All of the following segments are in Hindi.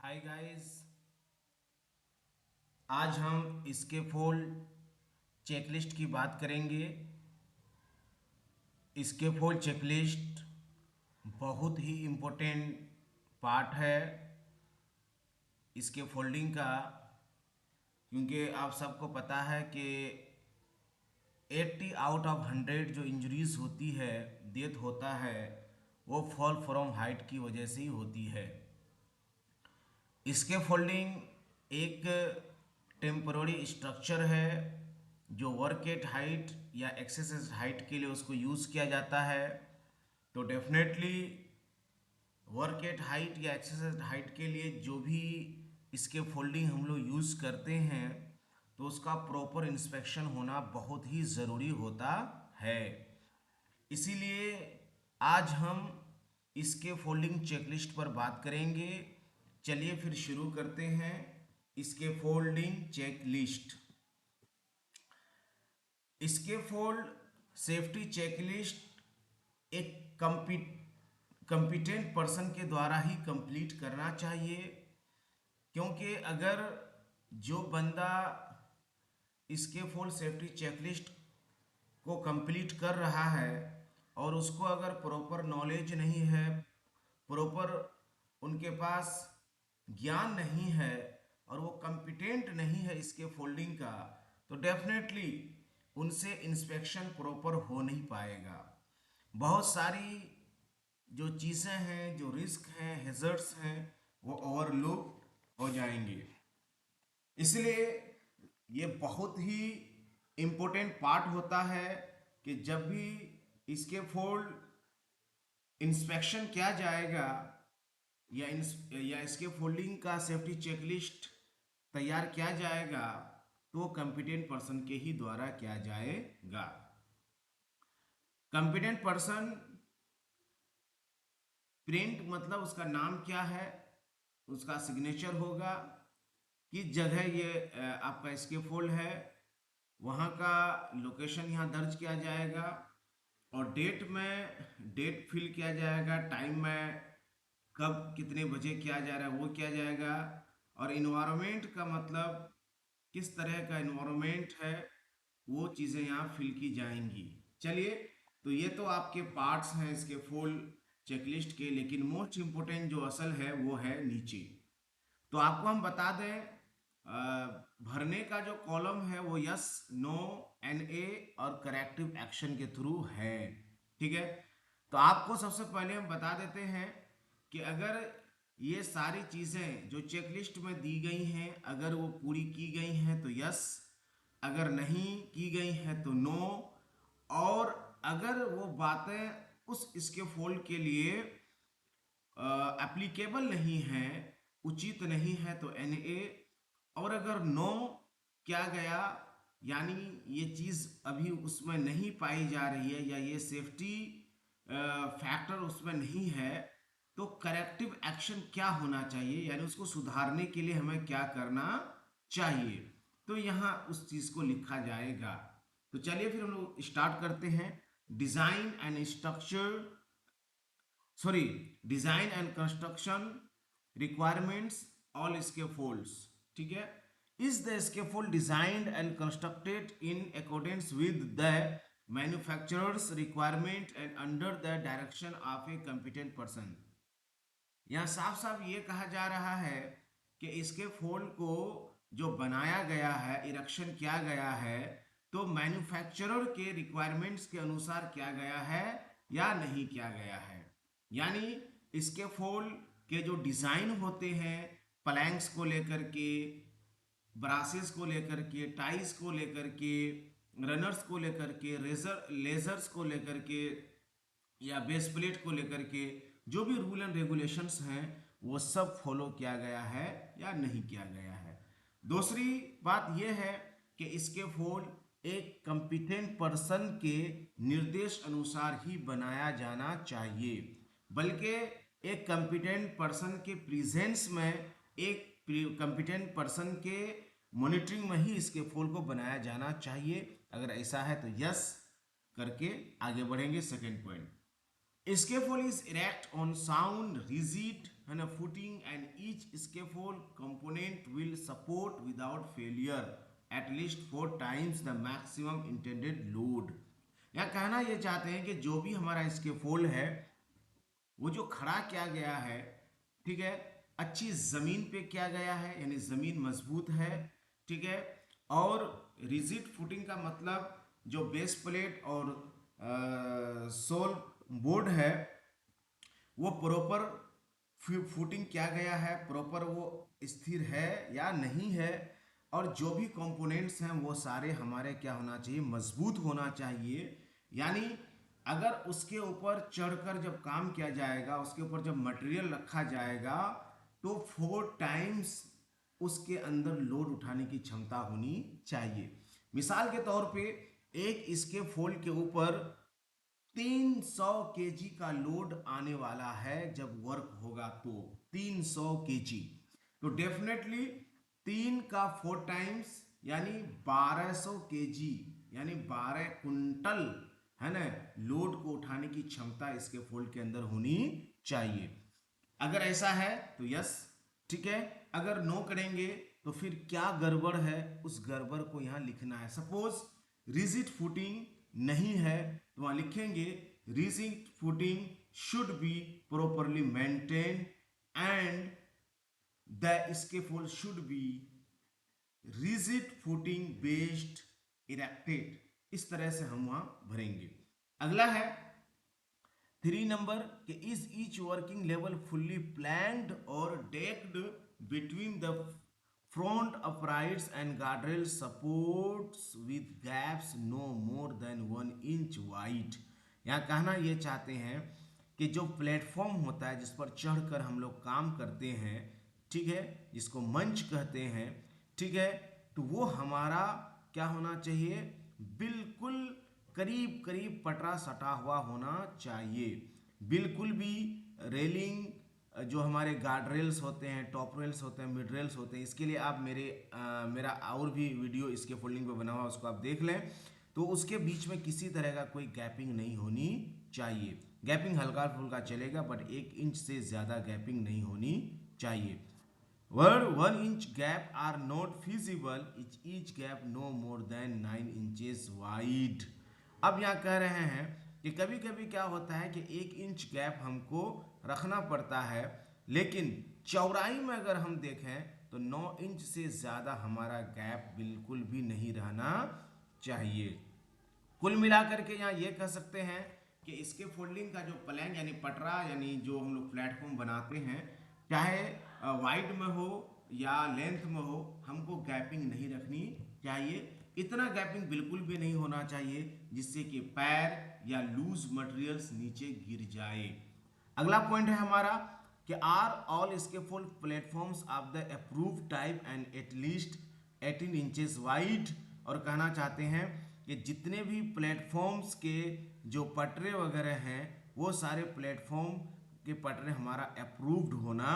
Hi guys. आज हम स्केफोल्ड चेकलिस्ट की बात करेंगे। स्केफोल्ड चेकलिस्ट बहुत ही इम्पोर्टेंट पार्ट है स्केफोल्डिंग का, क्योंकि आप सबको पता है कि 80 आउट ऑफ 100 जो इंजरीज होती है, डेथ होता है, वो फॉल फ्रॉम हाइट की वजह से ही होती है। स्केफोल्डिंग एक टेम्पररी स्ट्रक्चर है जो वर्क एट हाइट या एक्सरसाइज हाइट के लिए उसको यूज़ किया जाता है। तो डेफिनेटली वर्क एट हाइट या एक्सरसाइज हाइट के लिए जो भी स्केफोल्डिंग हम लोग यूज़ करते हैं, तो उसका प्रॉपर इंस्पेक्शन होना बहुत ही ज़रूरी होता है। इसीलिए आज हम इसके फोल्डिंग चेकलिस्ट पर बात करेंगे। चलिए फिर शुरू करते हैं इसके फोल्डिंग चेकलिस्ट। इसके फोल्ड सेफ्टी चेकलिस्ट एक कंपिटेंट पर्सन के द्वारा ही कंप्लीट करना चाहिए, क्योंकि अगर जो बंदा इसके फोल्ड सेफ्टी चेकलिस्ट को कंप्लीट कर रहा है और उसको अगर प्रॉपर नॉलेज नहीं है, प्रॉपर उनके पास ज्ञान नहीं है और वो कंपिटेंट नहीं है इसके फोल्डिंग का, तो डेफिनेटली उनसे इंस्पेक्शन प्रॉपर हो नहीं पाएगा। बहुत सारी जो चीज़ें हैं, जो रिस्क हैं, हेजर्ट्स हैं, वो ओवरलुक हो जाएंगे। इसलिए ये बहुत ही इम्पोर्टेंट पार्ट होता है कि जब भी इसके फोल्ड इंस्पेक्शन किया जाएगा या इसके फोल्डिंग का सेफ्टी चेकलिस्ट तैयार किया जाएगा, तो कंपिटेंट पर्सन के ही द्वारा किया जाएगा। कंपिटेंट पर्सन प्रिंट मतलब उसका नाम क्या है, उसका सिग्नेचर होगा, किस जगह ये आपका स्केफोल्ड है, वहाँ का लोकेशन यहाँ दर्ज किया जाएगा, और डेट में डेट फिल किया जाएगा, टाइम में कब कितने बजे किया जा रहा है वो किया जाएगा, और इन्वायरमेंट का मतलब किस तरह का इन्वायरमेंट है वो चीज़ें यहाँ फिल की जाएंगी। चलिए, तो ये तो आपके पार्ट्स हैं इसके फुल चेकलिस्ट के, लेकिन मोस्ट इम्पोर्टेंट जो असल है वो है नीचे। तो आपको हम बता दें, भरने का जो कॉलम है वो यस, नो, NA और करेक्टिव एक्शन के थ्रू है। ठीक है, तो आपको सबसे पहले हम बता देते हैं कि अगर ये सारी चीज़ें जो चेकलिस्ट में दी गई हैं अगर वो पूरी की गई हैं तो यस, अगर नहीं की गई हैं तो नो, और अगर वो बातें उस इसके फोल्ड के लिए एप्लीकेबल नहीं है, उचित नहीं है, तो NA, और अगर नो क्या गया यानी ये चीज़ अभी उसमें नहीं पाई जा रही है या ये सेफ्टी फैक्टर उसमें नहीं है, तो करेक्टिव एक्शन क्या होना चाहिए, यानी उसको सुधारने के लिए हमें क्या करना चाहिए, तो यहाँ उस चीज़ को लिखा जाएगा। तो चलिए फिर हम लोग स्टार्ट करते हैं। Design and structure, sorry, design and construction requirements all scaffolds. ठीक है, is the scaffold designed and constructed in accordance with the manufacturer's requirement and under the direction of a competent person. यहाँ साफ साफ ये कहा जा रहा है कि इसके फोल्ड को जो बनाया गया है, इरेक्शन किया गया है, तो मैन्युफैक्चरर के रिक्वायरमेंट्स के अनुसार किया गया है या नहीं किया गया है। यानी इसके फोल्ड के जो डिज़ाइन होते हैं, प्लैंक्स को लेकर के, ब्रासेस को लेकर के, टाइस को लेकर के, रनर्स को लेकर के, लेजर्स को लेकर के, या बेस प्लेट को लेकर के, जो भी रूल एंड रेगुलेशंस हैं वो सब फॉलो किया गया है या नहीं किया गया है। दूसरी बात यह है कि इसके फोल्ड एक कंपिटेंट पर्सन के निर्देश अनुसार ही बनाया जाना चाहिए, बल्कि एक कंपिटेंट पर्सन के प्रेजेंस में, एक कंपिटेंट पर्सन के मॉनिटरिंग में ही इसके फोल्ड को बनाया जाना चाहिए। अगर ऐसा है तो यस करके आगे बढ़ेंगे। Second point, scaffold is erect on sound, rigid है ना footing and each scaffold component will support without failure at least 4 times the maximum intended load। यहाँ कहना ये चाहते हैं कि जो भी हमारा स्केफोल्ड है वो जो खड़ा किया गया है, ठीक है, अच्छी जमीन पे किया गया है, यानी जमीन मजबूत है, ठीक है। और रिजिड फुटिंग का मतलब जो बेस प्लेट और सोल बोर्ड है वो प्रॉपर फुटिंग किया गया है, प्रॉपर वो स्थिर है या नहीं है, और जो भी कंपोनेंट्स हैं वो सारे हमारे क्या होना चाहिए, मजबूत होना चाहिए। यानी अगर उसके ऊपर चढ़कर जब काम किया जाएगा, उसके ऊपर जब मटेरियल रखा जाएगा तो 4 टाइम्स उसके अंदर लोड उठाने की क्षमता होनी चाहिए। मिसाल के तौर पे एक इसके फोल्ड के ऊपर 300 केजी का लोड आने वाला है जब वर्क होगा, तो 300 केजी, तो डेफिनेटली 3 का 4 टाइम्स यानी 1200 केजी, यानी 12 कुंटल, है ना, लोड को उठाने की क्षमता इसके फोल्ड के अंदर होनी चाहिए। अगर ऐसा है तो यस, ठीक है। अगर नो करेंगे तो फिर क्या गड़बड़ है, उस गड़बड़ को यहाँ लिखना है। सपोज रिजिड फुटिंग नहीं है तो वहां लिखेंगे rigid footing should be properly maintain and the scaffold should be rigid footing based erected. इस तरह से हम वहां भरेंगे। अगला है 3 नंबर कि is each working level fully planked or decked between the front uprights and guardrail supports with gaps no more than 1 inch wide. यहाँ कहना ये चाहते हैं कि जो प्लेटफॉर्म होता है जिस पर चढ़कर हम लोग काम करते हैं, ठीक है, जिसको मंच कहते हैं, ठीक है, तो वो हमारा क्या होना चाहिए, बिल्कुल करीब करीब पटरा सटा हुआ होना चाहिए। बिल्कुल भी रेलिंग, जो हमारे गार्ड रेल्स होते हैं, टॉप रेल्स होते हैं, मिड रेल्स होते हैं, इसके लिए आप मेरा और भी वीडियो इसके फोल्डिंग पे बना हुआ, उसको आप देख लें, तो उसके बीच में किसी तरह का कोई गैपिंग नहीं होनी चाहिए। गैपिंग हल्का फुल्का चलेगा बट 1 इंच से ज़्यादा गैपिंग नहीं होनी चाहिए। Where 1 inch gap are not feasible, each gap no more than 9 inches wide। अब यहाँ कह रहे हैं कि कभी कभी क्या होता है कि 1 इंच गैप हमको रखना पड़ता है, लेकिन चौड़ाई में अगर हम देखें तो 9 इंच से ज़्यादा हमारा गैप बिल्कुल भी नहीं रहना चाहिए। कुल मिलाकर के यहाँ ये कह सकते हैं कि इसके फोल्डिंग का जो प्लैंक यानी पटरा, यानी जो हम लोग प्लेटफॉर्म बनाते हैं, चाहे वाइड में हो या लेंथ में हो, हमको गैपिंग नहीं रखनी चाहिए। इतना गैपिंग बिल्कुल भी नहीं होना चाहिए जिससे कि पैर या लूज मटेरियल्स नीचे गिर जाए। अगला पॉइंट है हमारा कि are all scaffold platforms of the approved type and at least 18 inches wide. और कहना चाहते हैं कि जितने भी प्लेटफॉर्म्स के जो पटरे वगैरह हैं वो सारे प्लेटफॉर्म के पटरे हमारा अप्रूव्ड होना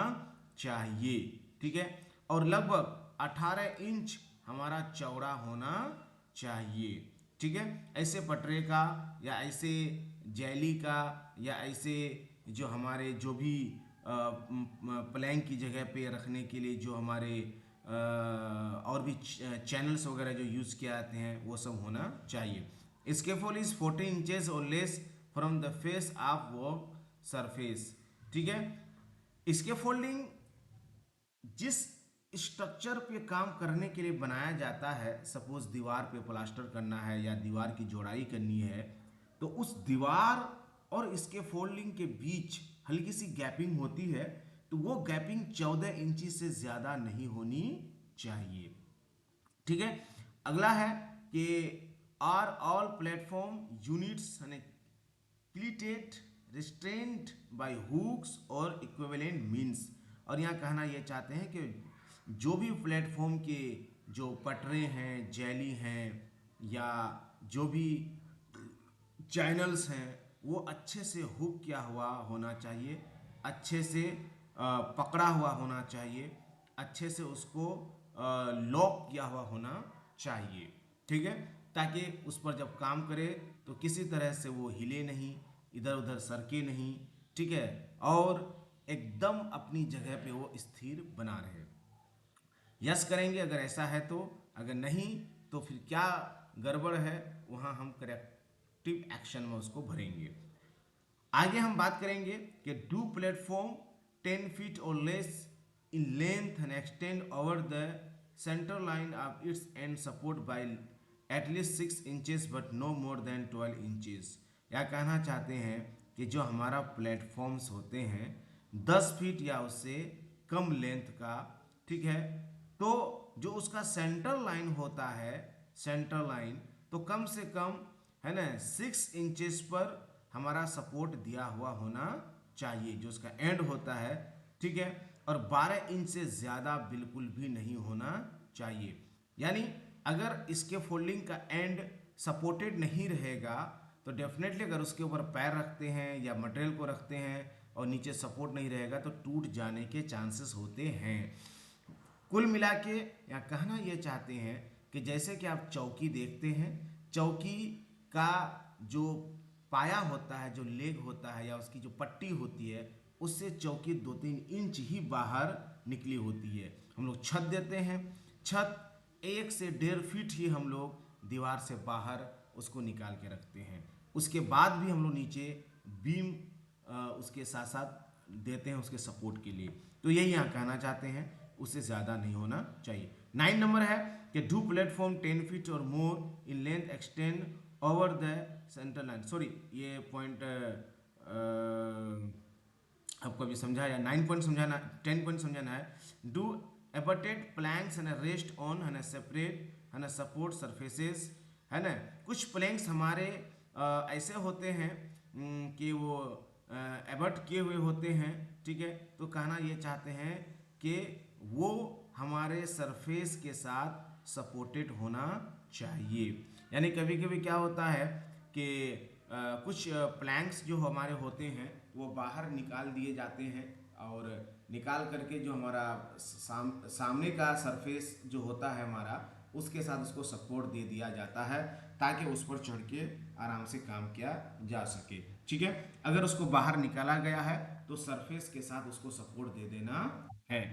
चाहिए, ठीक है, और लगभग 18 इंच हमारा चौड़ा होना चाहिए, ठीक है। ऐसे पटरे का या ऐसे जैली का या ऐसे जो हमारे जो भी प्लैंक की जगह पे रखने के लिए जो हमारे और भी चैनल्स वगैरह जो यूज़ किए जाते हैं वो सब होना चाहिए। स्केफोल्ड इज 14 इंचेस और less from the face of work surface, ठीक है। इसके फोल्डिंग जिस स्ट्रक्चर पे काम करने के लिए बनाया जाता है, सपोज दीवार पे प्लास्टर करना है या दीवार की जोड़ाई करनी है, तो उस दीवार और इसके फोल्डिंग के बीच हल्की सी गैपिंग होती है, तो वो गैपिंग 14 इंची से ज़्यादा नहीं होनी चाहिए, ठीक है। अगला है कि are all platform units cleated restrained by hooks और इक्विवेलेंट मीन्स। और यहाँ कहना ये चाहते हैं कि जो भी प्लेटफॉर्म के जो पटरे हैं, जैली हैं या जो भी चैनल्स हैं वो अच्छे से हुक किया हुआ होना चाहिए, अच्छे से पकड़ा हुआ होना चाहिए, अच्छे से उसको लॉक किया हुआ होना चाहिए, ठीक है, ताकि उस पर जब काम करे तो किसी तरह से वो हिले नहीं, इधर उधर सरके नहीं, ठीक है। और एकदम अपनी जगह पे वो स्थिर बना रहे। यस करेंगे अगर ऐसा है तो, अगर नहीं तो फिर क्या गड़बड़ है वहाँ हम करेक्टिव एक्शन में उसको भरेंगे। आगे हम बात करेंगे कि डू प्लेटफॉर्म 10 फीट और less in length and extend over the center line of its end support by at least 6 inches but no more than 12 inches। या कहना चाहते हैं कि जो हमारा प्लेटफॉर्म्स होते हैं 10 फीट या उससे कम लेंथ का, ठीक है, तो जो उसका सेंटर लाइन होता है, सेंटर लाइन तो कम से कम है ना 6 इंचेस पर हमारा सपोर्ट दिया हुआ होना चाहिए, जो उसका एंड होता है, ठीक है, और 12 इंच से ज़्यादा बिल्कुल भी नहीं होना चाहिए। यानी अगर इसके फोल्डिंग का एंड सपोर्टेड नहीं रहेगा तो डेफिनेटली अगर उसके ऊपर पैर रखते हैं या मटेरियल को रखते हैं और नीचे सपोर्ट नहीं रहेगा तो टूट जाने के चांसेस होते हैं। कुल मिला के यहाँ कहना ये चाहते हैं कि जैसे कि आप चौकी देखते हैं, चौकी का जो पाया होता है, जो लेग होता है या उसकी जो पट्टी होती है, उससे चौकी 2-3 इंच ही बाहर निकली होती है। हम लोग छत देते हैं, छत 1 से 1.5 फीट ही हम लोग दीवार से बाहर उसको निकाल के रखते हैं। उसके बाद भी हम लोग नीचे बीम उसके साथ साथ देते हैं उसके सपोर्ट के लिए। तो यही यहाँ कहना चाहते हैं, उससे ज़्यादा नहीं होना चाहिए। 9 नंबर है कि do platform 10 feet or more in length extend over the centre line. Sorry, ये पॉइंट आपको अभी समझाया, 9 पॉइंट समझाना, 10 पॉइंट समझाना है। डू एबटेड प्लैंक्स है ना रेस्ट ऑन है ना सेपरेट है ना सपोर्ट सरफेसेस, है ना। कुछ प्लैंक्स हमारे ऐसे होते हैं कि वो एबट किए हुए होते हैं, ठीक है, तो कहना ये चाहते हैं कि वो हमारे सरफेस के साथ सपोर्टेड होना चाहिए। यानी कभी कभी क्या होता है कि कुछ प्लैंक्स जो हमारे होते हैं वो बाहर निकाल दिए जाते हैं और निकाल करके जो हमारा सामने का सरफेस जो होता है हमारा, उसके साथ उसको सपोर्ट दे दिया जाता है ताकि उस पर चढ़ के आराम से काम किया जा सके, ठीक है। अगर उसको बाहर निकाला गया है तो सरफेस के साथ उसको सपोर्ट दे देना है।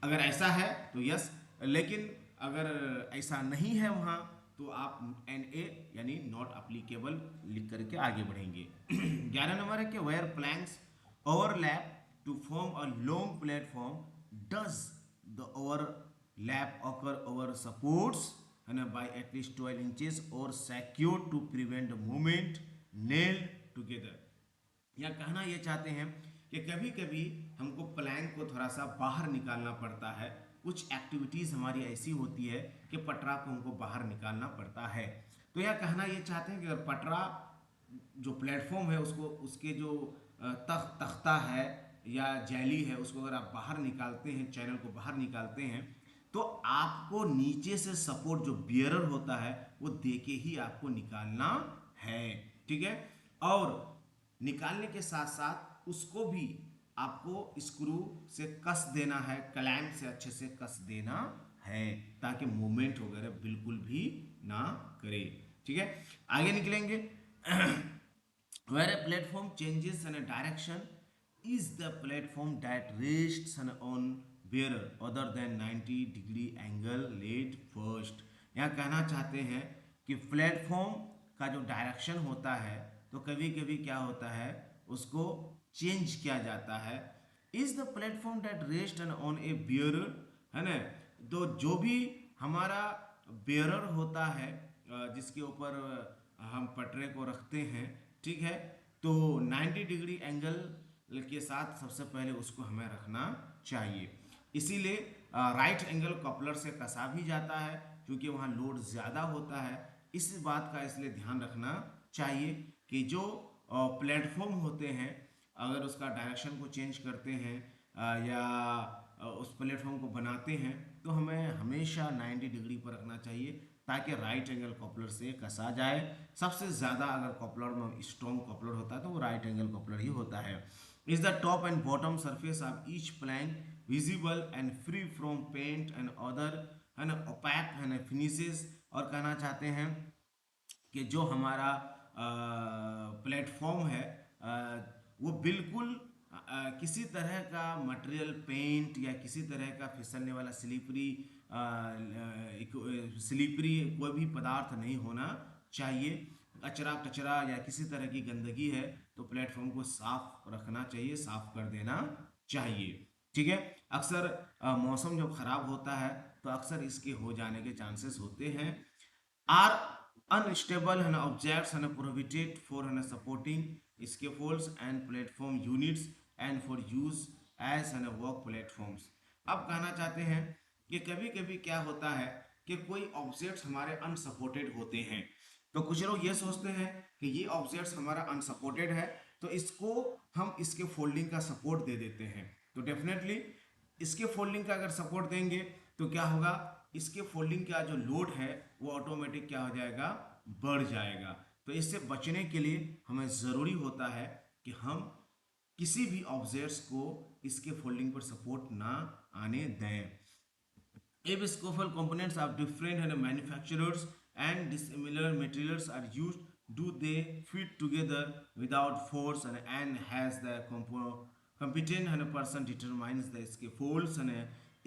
अगर ऐसा है तो यस, लेकिन अगर ऐसा नहीं है वहाँ तो आप NA यानी नॉट अप्लीकेबल लिख करके आगे बढ़ेंगे। 11 नंबर है कि where planks overlap to form a long platform does the overlap occur over supports है ना बाय एटलीस्ट 12 इंचेस और secure to prevent movement nail together. या कहना ये चाहते हैं कि कभी कभी हमको प्लैंक को थोड़ा सा बाहर निकालना पड़ता है। कुछ एक्टिविटीज़ हमारी ऐसी होती है कि पटरा को हमको बाहर निकालना पड़ता है। तो यह कहना ये चाहते हैं कि अगर पटरा जो प्लेटफॉर्म है उसको, उसके जो तख्ता है या जैली है, उसको अगर आप बाहर निकालते हैं, चैनल को बाहर निकालते हैं, तो आपको नीचे से सपोर्ट जो बियरर होता है वो दे के ही आपको निकालना है, ठीक है। और निकालने के साथ साथ उसको भी आपको स्क्रू से कस देना है, क्लैंप से अच्छे से कस देना है ताकि मूवमेंट वगैरह बिल्कुल भी ना करे, ठीक है। आगे निकलेंगे। Where a platform changes in a direction is the platform that rests on bearer other than 90-degree angle laid first। यहाँ कहना चाहते हैं कि प्लेटफॉर्म का जो डायरेक्शन होता है तो कभी कभी क्या होता है उसको चेंज किया जाता है। Is the platform that rest on A bearer, है ना। तो जो भी हमारा बियरर होता है जिसके ऊपर हम पटरे को रखते हैं, ठीक है, तो 90 डिग्री एंगल के साथ सबसे पहले उसको हमें रखना चाहिए। इसीलिए राइट एंगल कपलर से कसा भी जाता है क्योंकि वहाँ लोड ज़्यादा होता है। इस बात का इसलिए ध्यान रखना चाहिए कि जो प्लेटफॉर्म होते हैं अगर उसका डायरेक्शन को चेंज करते हैं या उस प्लेटफॉर्म को बनाते हैं तो हमें हमेशा 90 डिग्री पर रखना चाहिए ताकि राइट एंगल कपलर से कसा जाए। सबसे ज़्यादा अगर कपलर में स्ट्रॉन्ग कपलर होता है तो वो राइट एंगल कपलर ही होता है। Is the top and bottom surface of each plank visible and free from paint and other, है ना, ओपैक, है ना, फिनिशेस। और कहना चाहते हैं कि जो हमारा प्लेटफॉर्म है वो बिल्कुल किसी तरह का मटेरियल पेंट या किसी तरह का फिसलने वाला स्लिपरी कोई भी पदार्थ नहीं होना चाहिए। कचरा कचरा या किसी तरह की गंदगी है तो प्लेटफॉर्म को साफ रखना चाहिए, साफ कर देना चाहिए। ठीक है। अक्सर मौसम जब खराब होता है तो अक्सर इसके हो जाने के चांसेस होते हैं। आर अनस्टेबल है ना ऑब्जेक्ट्स है ना प्रोहिबिटेड फॉर है ना supporting scaffolds and platform units and for use as है ना वर्क प्लेटफॉर्म्स। अब कहना चाहते हैं कि कभी कभी क्या होता है कि कोई ऑब्जेक्ट्स हमारे अनसपोर्टेड होते हैं, तो कुछ लोग ये सोचते हैं कि ये ऑब्जेक्ट्स हमारा अनसपोर्टेड है तो इसको हम इसके फोल्डिंग का सपोर्ट दे देते हैं। तो डेफिनेटली इसके फोल्डिंग का अगर सपोर्ट देंगे तो क्या होगा, इसके फोल्डिंग का जो लोड है वो ऑटोमेटिक क्या हो जाएगा, बढ़ जाएगा। तो इससे बचने के लिए हमें ज़रूरी होता है कि हम किसी भी ऑब्जेक्ट्स को इसके फोल्डिंग पर सपोर्ट ना आने दें। If scaffold components of different manufacturers and dissimilar materials are used, do they fit together without force and has the competent person determines the scaffolds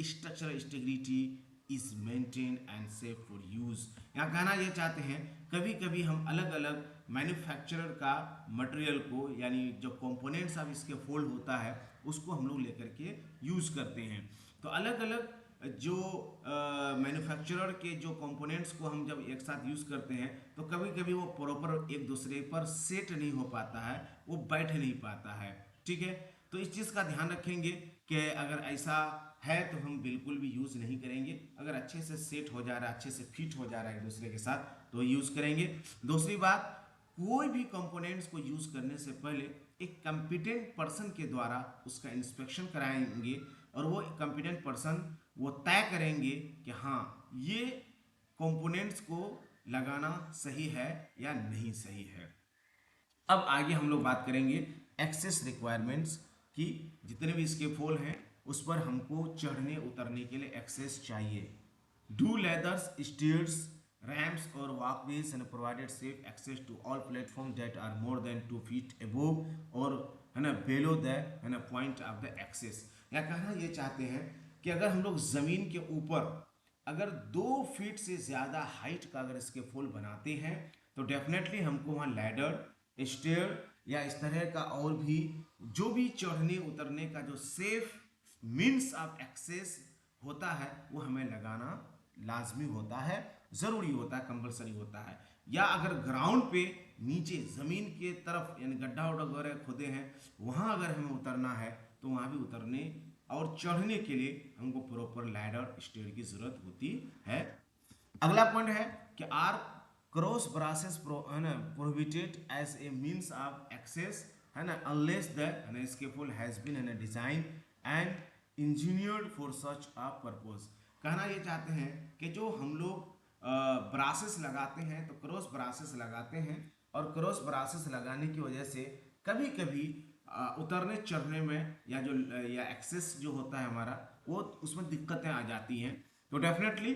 structural integrity is maintained and safe for use। यहाँ कहना ये चाहते हैं कभी कभी हम अलग अलग मैन्युफैक्चरर का मटेरियल को यानी जो कंपोनेंट्स ऑफ इसके फोल्ड होता है उसको हम लोग लेकर के यूज़ करते हैं। तो अलग अलग जो मैन्युफैक्चरर के जो कंपोनेंट्स को हम जब एक साथ यूज़ करते हैं तो कभी कभी वो प्रॉपर एक दूसरे पर सेट नहीं हो पाता है, वो बैठ नहीं पाता है। ठीक है। तो इस चीज़ का ध्यान रखेंगे कि अगर ऐसा है तो हम बिल्कुल भी यूज़ नहीं करेंगे। अगर अच्छे से सेट हो जा रहा है, अच्छे से फिट हो जा रहा है एक दूसरे के साथ तो यूज़ करेंगे। दूसरी बात, कोई भी कंपोनेंट्स को यूज़ करने से पहले एक कॉम्पिटेंट पर्सन के द्वारा उसका इंस्पेक्शन कराएंगे और वो कॉम्पिटेंट पर्सन वो तय करेंगे कि हाँ ये कंपोनेंट्स को लगाना सही है या नहीं सही है। अब आगे हम लोग बात करेंगे एक्सेस रिक्वायरमेंट्स की। जितने भी इसके फोल हैं उस पर हमको चढ़ने उतरने के लिए एक्सेस चाहिए। डू लेदर्स स्टेयर्स रैम्प्स और walkways and provided safe access to all platform that are more than 2 feet above और है ना बेलो द है ना पॉइंट ऑफ द एक्सेस। या कहना ये चाहते हैं कि अगर हम लोग ज़मीन के ऊपर अगर 2 फीट से ज़्यादा हाइट का अगर इसके फुल बनाते हैं तो डेफिनेटली हमको वहाँ लैडर स्टेयर या इस तरह का और भी जो भी चढ़ने उतरने का जो सेफ मीन्स ऑफ एक्सेस होता है वो हमें लगाना लाजमी होता है, ज़रूरी होता है, कंपलसरी होता है। या अगर ग्राउंड पे नीचे ज़मीन के तरफ यानी गड्ढा उड्ढा वगैरह खोदे हैं वहाँ अगर हमें उतरना है तो वहाँ भी उतरने और चढ़ने के लिए हमको प्रॉपर लैडर स्टेयर की ज़रूरत होती है। अगला पॉइंट है कि are cross braces prohibited as a means of access है ना unless the scaffold has been design and engineered for such a purpose. कहना ये चाहते हैं कि जो हम लोग ब्रासेस लगाते हैं तो क्रॉस ब्रासेस लगाते हैं और क्रॉस ब्रासेस लगाने की वजह से कभी कभी उतरने चढ़ने में या एक्सेस जो होता है हमारा वो उसमें दिक्कतें आ जाती हैं। तो डेफिनेटली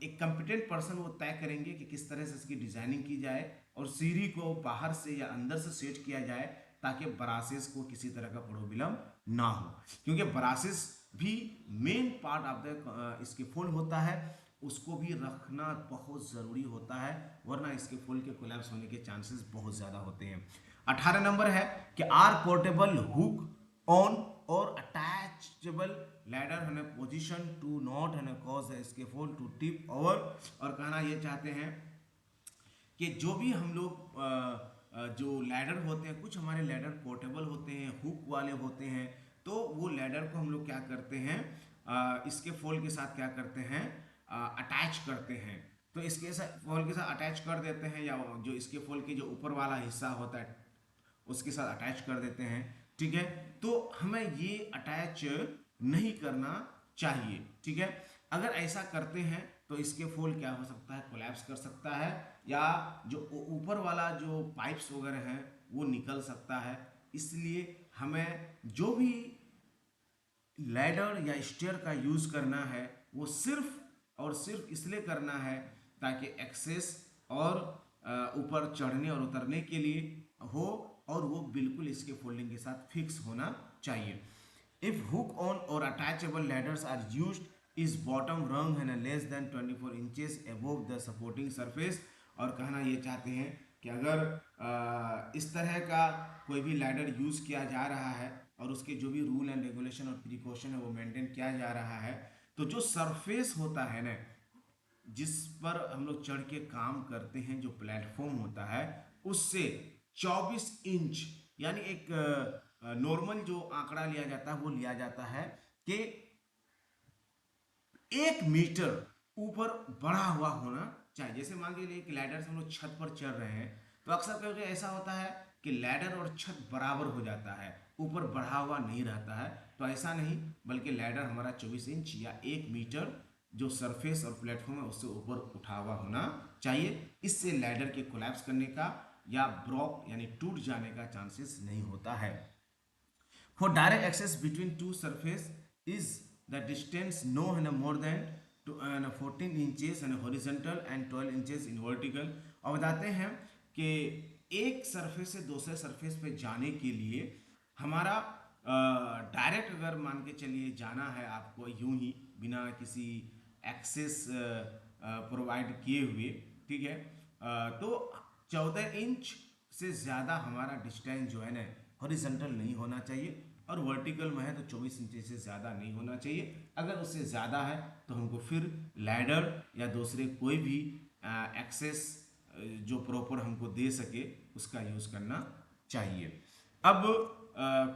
एक कॉम्पिटेंट पर्सन वो तय करेंगे कि किस तरह से इसकी डिजाइनिंग की जाए और सीढ़ी को बाहर से या अंदर से सेट किया जाए ताकि ब्रासेस को किसी तरह का प्रॉब्लम ना हो, क्योंकि ब्रासेस भी मेन पार्ट ऑफ द इसके फुल होता है, उसको भी रखना बहुत ज़रूरी होता है वरना इसके फुल के कोलैप्स होने के चांसेस बहुत ज़्यादा होते हैं। 18 नंबर है कि आर पोर्टेबल हुक ऑन और अटैचेबल लैडर है पोजिशन टू नॉट है cause scaffold to tip over. और कहना ये चाहते हैं कि जो भी हम लोग जो लैडर होते हैं, कुछ हमारे लैडर पोर्टेबल होते हैं, हुक वाले होते हैं, तो वो लैडर को हम लोग क्या करते हैं इसके फोल के साथ क्या करते हैं अटैच करते हैं। तो इसके साथ फोल के साथ अटैच कर देते हैं या जो इसके फोल के जो ऊपर वाला हिस्सा होता है उसके साथ अटैच कर देते हैं। ठीक है। तो हमें ये अटैच नहीं करना चाहिए। ठीक है। अगर ऐसा करते हैं तो इसके फोल क्या हो सकता है कोलैप्स कर सकता है या जो ऊपर वाला जो पाइप्स वगैरह हैं वो निकल सकता है। इसलिए हमें जो भी लैडर या स्टेयर का यूज़ करना है वो सिर्फ और सिर्फ इसलिए करना है ताकि एक्सेस और ऊपर चढ़ने और उतरने के लिए हो और वो बिल्कुल इसके फोल्डिंग के साथ फिक्स होना चाहिए। इफ हुक ऑन और attachable ladders are used is bottom rung है ना less than 24 inches above the supporting surface. और कहना ये चाहते हैं कि अगर इस तरह का कोई भी लैडर यूज़ किया जा रहा है और उसके जो भी रूल एंड रेगुलेशन और प्रिकॉशन है वो मेंटेन किया जा रहा है, तो जो सरफेस होता है ना जिस पर हम लोग चढ़ के काम करते हैं, जो प्लेटफॉर्म होता है, उससे 24 इंच यानी एक नॉर्मल जो आंकड़ा लिया जाता है वो लिया जाता है कि 1 मीटर ऊपर बढ़ा हुआ होना चाहिए। जैसे मान लीजिए एक लैडर से हम लोग छत पर चढ़ रहे हैं, तो अक्सर कभी ऐसा होता है कि लैडर और छत बराबर हो जाता है, ऊपर बढ़ा हुआ नहीं रहता है। तो ऐसा नहीं, बल्कि लैडर हमारा 24 इंच या 1 मीटर जो सरफेस और प्लेटफॉर्म है उससे ऊपर उठा हुआ होना चाहिए। इससे लैडर के कोलैप्स करने का या ब्रोक यानी टूट जाने का चांसेस नहीं होता है। For direct access between two surface is the distance no more than 14 inches and horizontal and 12 inches in vertical। और बताते हैं कि एक सरफेस से दूसरे सरफेस पे जाने के लिए हमारा डायरेक्ट अगर मान के चलिए जाना है आपको यूं ही बिना किसी एक्सेस प्रोवाइड किए हुए, ठीक है, तो 14 इंच से ज़्यादा हमारा डिस्टेंस जो है ना हॉरिजॉन्टल नहीं होना चाहिए, और वर्टिकल में है तो 24 इंच से ज़्यादा नहीं होना चाहिए। अगर उससे ज़्यादा है तो हमको फिर लैडर या दूसरे कोई भी एक्सेस जो प्रॉपर हमको दे सके उसका यूज़ करना चाहिए। अब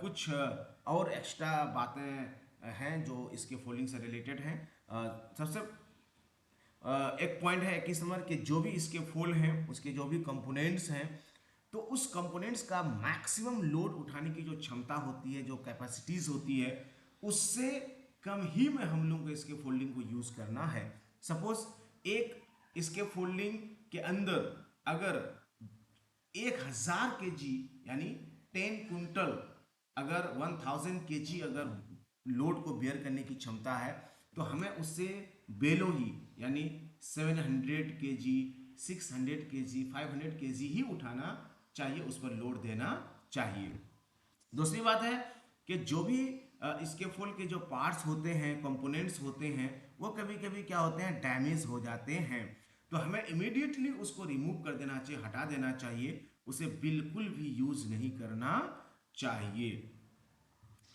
कुछ और एक्स्ट्रा बातें हैं जो इसके फोल्डिंग से रिलेटेड हैं। सबसे एक पॉइंट है 21 नंबर के जो भी इसके फोल्ड हैं उसके जो भी कंपोनेंट्स हैं, तो उस कंपोनेंट्स का मैक्सिमम लोड उठाने की जो क्षमता होती है, जो कैपेसिटीज होती है, उससे कम ही में हम लोग को इसके फोल्डिंग को यूज करना है। सपोज एक इसके फोल्डिंग के अंदर अगर 1000 kg यानी 10 कुंटल अगर 1000 kg अगर लोड को बेयर करने की क्षमता है, तो हमें उससे बेलो ही यानी 700 kg 600 kg 500 kg ही उठाना चाहिए, उस पर लोड देना चाहिए। दूसरी बात है कि जो भी इसके फुल के जो पार्ट्स होते हैं, कंपोनेंट्स होते हैं, वो कभी कभी क्या होते हैं डैमेज हो जाते हैं, तो हमें इमीडिएटली उसको रिमूव कर देना चाहिए, हटा देना चाहिए, उसे बिल्कुल भी यूज नहीं करना चाहिए।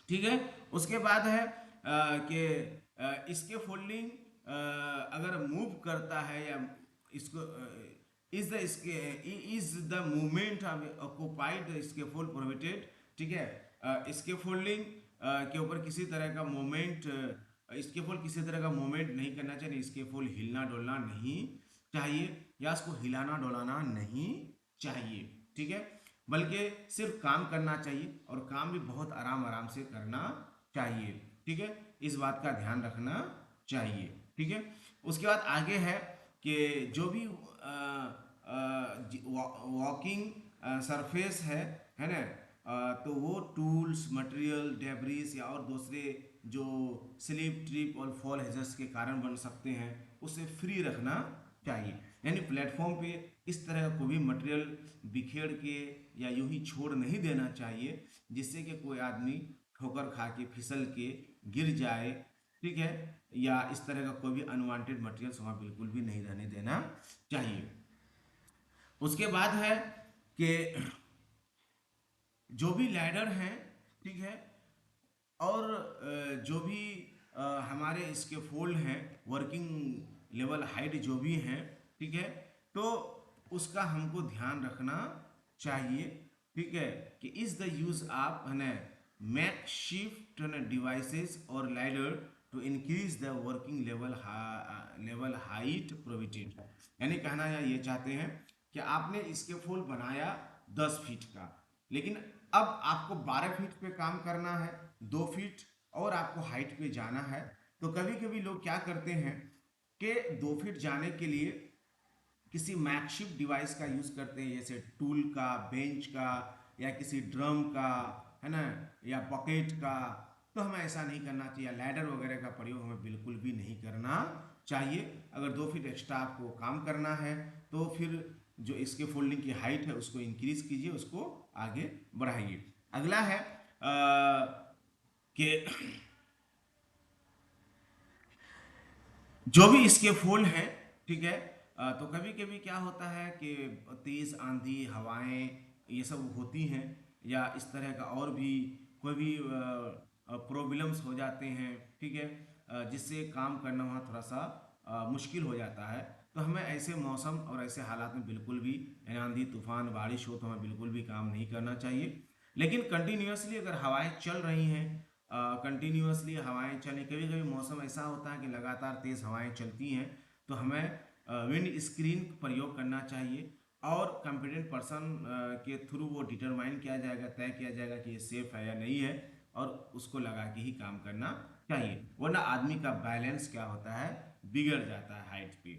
ठीक है। उसके बाद है कि इसके फोल्डिंग अगर मूव करता है या इसको इज द मूवमेंट ऑक्युपाइड इसके फोल्ड प्रोहिबिटेड। ठीक है। इसके फोल्डिंग के ऊपर किसी तरह का मूवमेंट इसके फोल्ड किसी तरह का मूवमेंट नहीं करना चाहिए, इसके फोल्ड हिलना डोलना नहीं चाहिए या इसको हिलाना डोलाना नहीं चाहिए। ठीक है। बल्कि सिर्फ काम करना चाहिए और काम भी बहुत आराम आराम से करना चाहिए। ठीक है। इस बात का ध्यान रखना चाहिए। ठीक है। उसके बाद आगे है कि जो भी वॉकिंग सरफेस है ना, तो वो टूल्स मटेरियल डेब्रिस या और दूसरे जो स्लिप ट्रिप और फॉल हेजर्स के कारण बन सकते हैं उसे फ्री रखना चाहिए। यानी प्लेटफॉर्म पे इस तरह का कोई भी मटेरियल बिखेर के या यूं ही छोड़ नहीं देना चाहिए जिससे कि कोई आदमी ठोकर खा के फिसल के गिर जाए। ठीक है। या इस तरह का कोई भी अनवांटेड मटेरियल्स वहाँ बिल्कुल भी नहीं रहने देना चाहिए। उसके बाद है कि जो भी लैडर हैं, ठीक है, और जो भी हमारे इसके फोल्ड हैं वर्किंग लेवल हाइट जो भी हैं, ठीक है, तो उसका हमको ध्यान रखना चाहिए। ठीक है। कि is the use of makeshift devices or ladders to increase the working level height prohibited. यानी कहना ये चाहते हैं कि आपने इसके फोल्ड बनाया 10 फीट का, लेकिन अब आपको 12 फीट पे काम करना है, 2 फीट और आपको हाइट पे जाना है। तो कभी कभी लोग क्या करते हैं कि 2 फीट जाने के लिए किसी मैकशिफ्ट डिवाइस का यूज करते हैं, जैसे टूल का, बेंच का, या किसी ड्रम का, है ना, या बकेट का। तो हमें ऐसा नहीं करना चाहिए। लैडर वगैरह का प्रयोग हमें बिल्कुल भी नहीं करना चाहिए। अगर 2 फीट एक्स्ट्रा आपको काम करना है तो फिर जो इसके फोल्डिंग की हाइट है उसको इंक्रीज कीजिए, उसको आगे बढ़ाइए। अगला है कि जो भी इसके फूल हैं, ठीक है, तो कभी कभी क्या होता है कि तेज आंधी हवाएं ये सब होती हैं, या इस तरह का और भी कोई भी प्रॉब्लम्स हो जाते हैं, ठीक है, जिससे काम करना वहाँ थोड़ा सा मुश्किल हो जाता है। तो हमें ऐसे मौसम और ऐसे हालात में बिल्कुल भी, यानी आंधी तूफान बारिश हो तो हमें बिल्कुल भी काम नहीं करना चाहिए। लेकिन कंटिन्यूसली अगर हवाएं चल रही हैं, कंटिन्यूसली हवाएं चलें, कभी कभी मौसम ऐसा होता है कि लगातार तेज़ हवाएं चलती हैं, तो हमें विंड स्क्रीन प्रयोग करना चाहिए, और कॉम्पिटेंट पर्सन के थ्रू वो डिटरमाइन किया जाएगा, तय किया जाएगा कि ये सेफ है या नहीं है, और उसको लगा के ही काम करना चाहिए, वरना आदमी का बैलेंस क्या होता है, बिगड़ जाता है हाइट पे।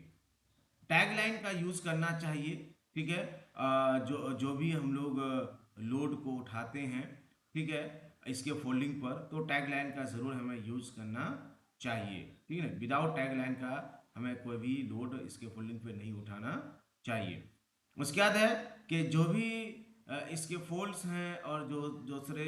टैग लाइन का यूज़ करना चाहिए, ठीक है, जो जो भी हम लोग लोड को उठाते हैं, ठीक है, इसके फोल्डिंग पर, तो टैग लाइन का ज़रूर हमें यूज़ करना चाहिए, ठीक है। विदाउट टैग लाइन का हमें कोई भी लोड इसके फोल्डिंग पे नहीं उठाना चाहिए। उसके बाद है कि जो भी इसके फोल्ड्स हैं और जो दूसरे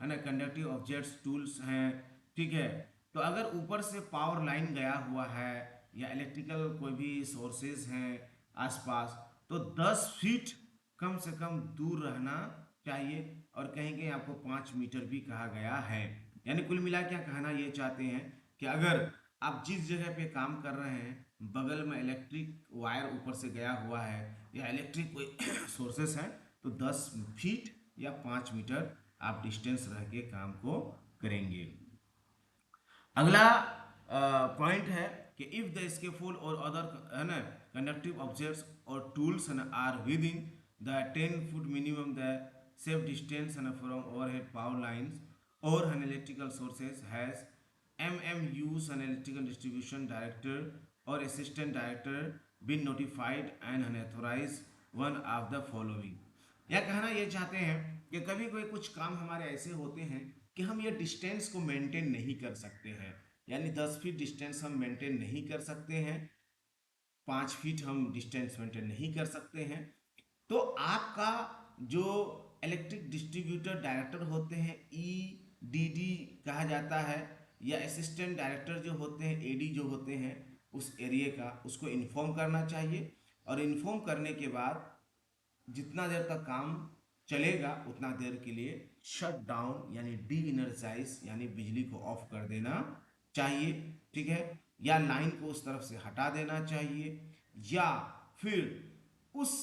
है ना कंडक्टिव ऑब्जेक्ट्स टूल्स हैं, ठीक है, तो अगर ऊपर से पावर लाइन गया हुआ है या इलेक्ट्रिकल कोई भी सोर्सेज हैं आसपास, तो 10 फीट कम से कम दूर रहना चाहिए, और कहीं कहीं आपको 5 मीटर भी कहा गया है। यानी कुल मिला के कहना ये चाहते हैं कि अगर आप जिस जगह पे काम कर रहे हैं बगल में इलेक्ट्रिक वायर ऊपर से गया हुआ है या इलेक्ट्रिक कोई सोर्सेस हैं, तो 10 फीट या 5 मीटर आप डिस्टेंस रह के काम को करेंगे। अगला पॉइंट है कि if the scaffold or other है ना conductive objects or tools are within the 10 foot minimum the safe distance from overhead power lines or an electrical sources has MMUs and electrical distribution director or assistant director been notified and authorize one of the following। यह कहना ये चाहते हैं कि कभी कोई कुछ काम हमारे ऐसे होते हैं कि हम ये डिस्टेंस को मेंटेन नहीं कर सकते हैं, यानी 10 फीट डिस्टेंस हम मेंटेन नहीं कर सकते हैं, 5 फीट हम डिस्टेंस मेंटेन नहीं कर सकते हैं। तो आपका जो इलेक्ट्रिक डिस्ट्रीब्यूटर डायरेक्टर होते हैं, EDD कहा जाता है, या असिस्टेंट डायरेक्टर जो होते हैं, AD जो होते हैं उस एरिया का, उसको इन्फॉर्म करना चाहिए, और इन्फॉर्म करने के बाद जितना देर तक काम चलेगा उतना देर के लिए शट डाउन यानी डी इनर्जाइज यानी बिजली को ऑफ कर देना चाहिए, ठीक है, या लाइन को उस तरफ से हटा देना चाहिए, या फिर उस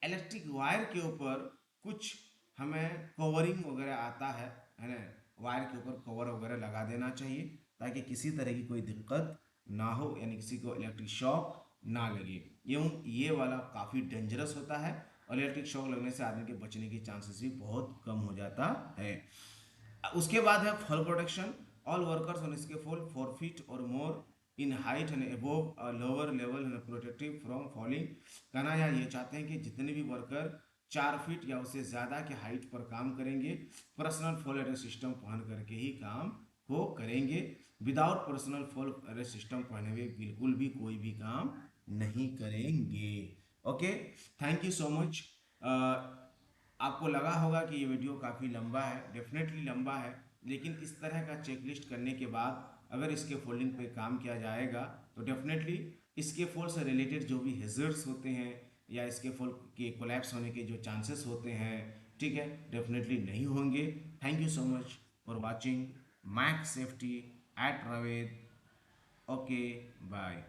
इलेक्ट्रिक वायर के ऊपर कुछ हमें कवरिंग वगैरह आता है ना, वायर के ऊपर कवर वगैरह लगा देना चाहिए, ताकि किसी तरह की कोई दिक्कत ना हो, यानी किसी को इलेक्ट्रिक शॉक ना लगे। ये वाला काफ़ी डेंजरस होता है, और इलेक्ट्रिक शॉक लगने से आदमी के बचने की चांसेस भी बहुत कम हो जाता है। उसके बाद है fall protection. All workers on scaffold 4 feet or more in height and above lower level and protective from falling. कहना यार ये चाहते हैं कि जितने भी वर्कर 4 फीट या उससे ज़्यादा के हाइट पर काम करेंगे, पर्सनल फॉल अरेस्ट सिस्टम पहन करके ही काम को करेंगे। Without personal fall arrest system पहने हुए बिल्कुल भी कोई भी काम नहीं करेंगे। Okay, thank you so much. आपको लगा होगा कि ये वीडियो काफ़ी लंबा है, डेफिनेटली लंबा है, लेकिन इस तरह का चेकलिस्ट करने के बाद अगर इसके फोल्डिंग पे काम किया जाएगा तो डेफिनेटली इसके फोल्ड से रिलेटेड जो भी हेजर्ड्स होते हैं या इसके फोल्ड के कोलैप्स होने के जो चांसेस होते हैं, ठीक है, डेफिनेटली नहीं होंगे। Thank you so much for watching Mac Safety at रवेद। Okay, bye.